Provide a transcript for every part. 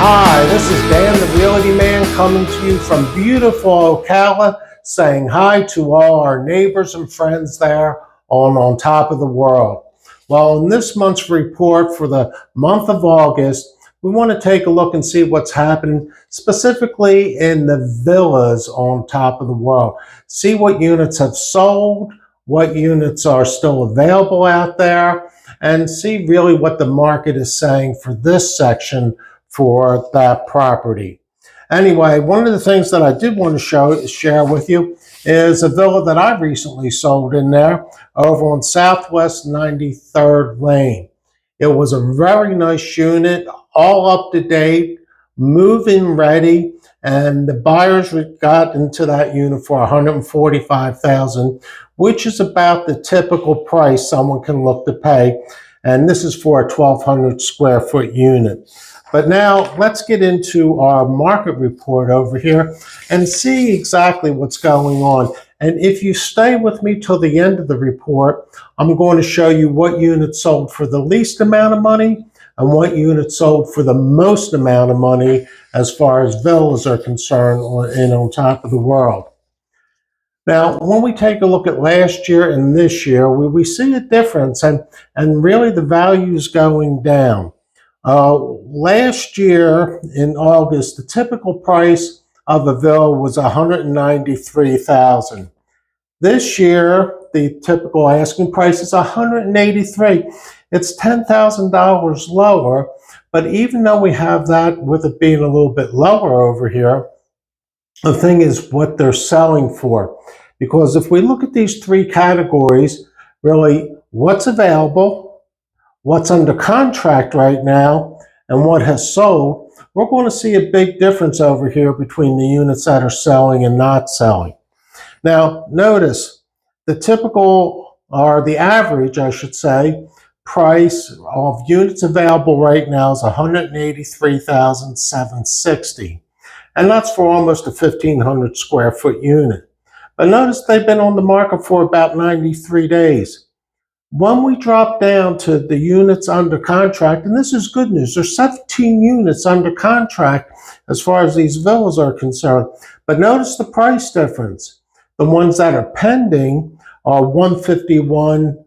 Hi, this is Dan the Realty Man coming to you from beautiful Ocala, saying hi to all our neighbors and friends there on top of the world. Well, in this month's report for the month of August, we want to take a look and see what's happening specifically in the villas on top of the world. See what units have sold, what units are still available out there, and see really what the market is saying for this section for that property. Anyway, one of the things that I did want to share with you is a villa that I recently sold in there over on Southwest 93rd Lane. It was a very nice unit, all up to date, move-in ready, and the buyers got into that unit for $145,000, which is about the typical price someone can look to pay. And this is for a 1,200 square foot unit. But now let's get into our market report over here and see exactly what's going on. And if you stay with me till the end of the report, I'm going to show you what units sold for the least amount of money and what units sold for the most amount of money as far as villas are concerned on top of the world. Now, when we take a look at last year and this year, we see a difference, and really the value is going down. Last year in August, the typical price of a villa was $193,000. This year, the typical asking price is $183,000. It's $10,000 lower, but even though we have that with it being a little bit lower over here, the thing is what they're selling for. Because if we look at these three categories, really what's available, what's under contract right now, and what has sold, we're going to see a big difference over here between the units that are selling and not selling. Now, notice the typical, or the average, I should say, price of units available right now is $183,760. And that's for almost a 1,500 square foot unit. But notice they've been on the market for about 93 days. When we drop down to the units under contract, and this is good news, there's 17 units under contract as far as these villas are concerned. But notice the price difference. The ones that are pending are $151,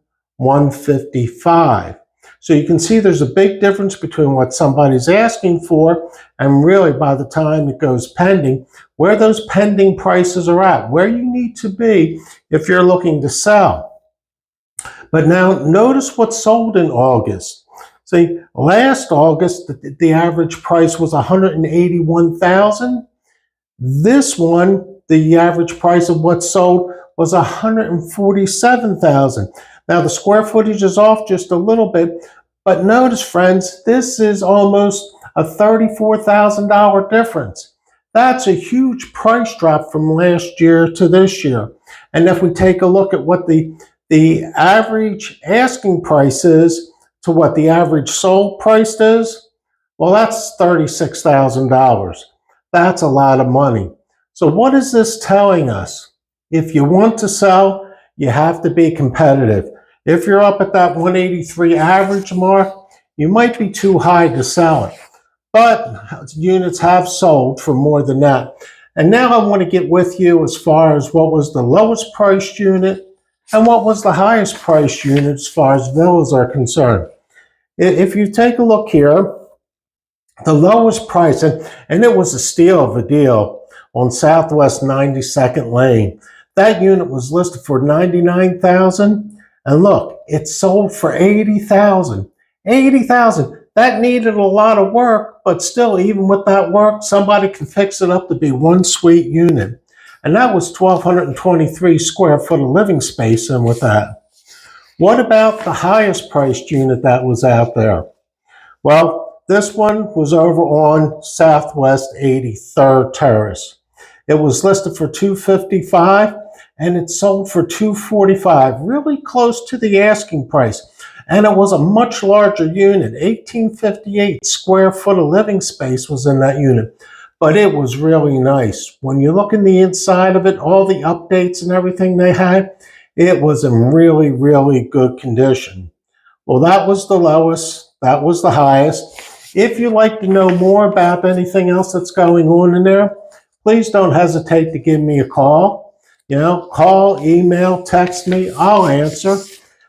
$155. So you can see there's a big difference between what somebody's asking for and really by the time it goes pending, where those pending prices are at, where you need to be if you're looking to sell. But now notice what sold in August. See, last August, the average price was $181,000. This one, the average price of what sold was $147,000. Now the square footage is off just a little bit, but notice, friends, this is almost a $34,000 difference. That's a huge price drop from last year to this year. And if we take a look at what the average asking price is to what the average sold price is, well, that's $36,000. That's a lot of money. So what is this telling us? If you want to sell, you have to be competitive. If you're up at that 183 average mark, you might be too high to sell it. But units have sold for more than that. And now I want to get with you as far as what was the lowest priced unit and what was the highest priced unit as far as villas are concerned. If you take a look here, the lowest price, and it was a steal of a deal on Southwest 92nd Lane. That unit was listed for $99,000, and look, it sold for $80,000. $80,000. That needed a lot of work, but still, even with that work, somebody can fix it up to be one sweet unit. And that was 1,223 square foot of living space in with that. What about the highest priced unit that was out there? Well, this one was over on Southwest 83rd Terrace. It was listed for $255 and it sold for $245, really close to the asking price. And it was a much larger unit, 1,858 square foot of living space was in that unit. But it was really nice. When you look in the inside of it, all the updates and everything they had, it was in really, really good condition. Well, that was the lowest, that was the highest. If you'd like to know more about anything else that's going on in there, please don't hesitate to give me a call. Call, email, text me, I'll answer.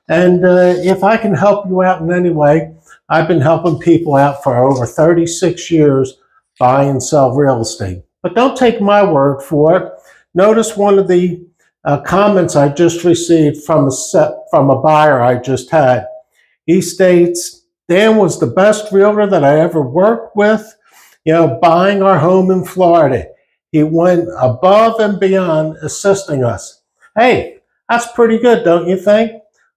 And if I can help you out in any way, I've been helping people out for over 36 years buy and sell real estate. But don't take my word for it. Notice one of the comments I just received from a buyer I just had. He states, Dan was the best realtor that I ever worked with, buying our home in Florida. He went above and beyond assisting us. Hey, that's pretty good, don't you think?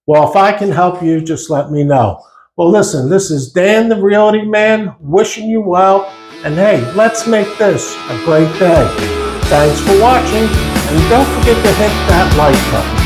Well, if I can help you, just let me know. Well, listen, this is Dan the Realty Man wishing you well. And hey, let's make this a great day. Thanks for watching, and don't forget to hit that like button.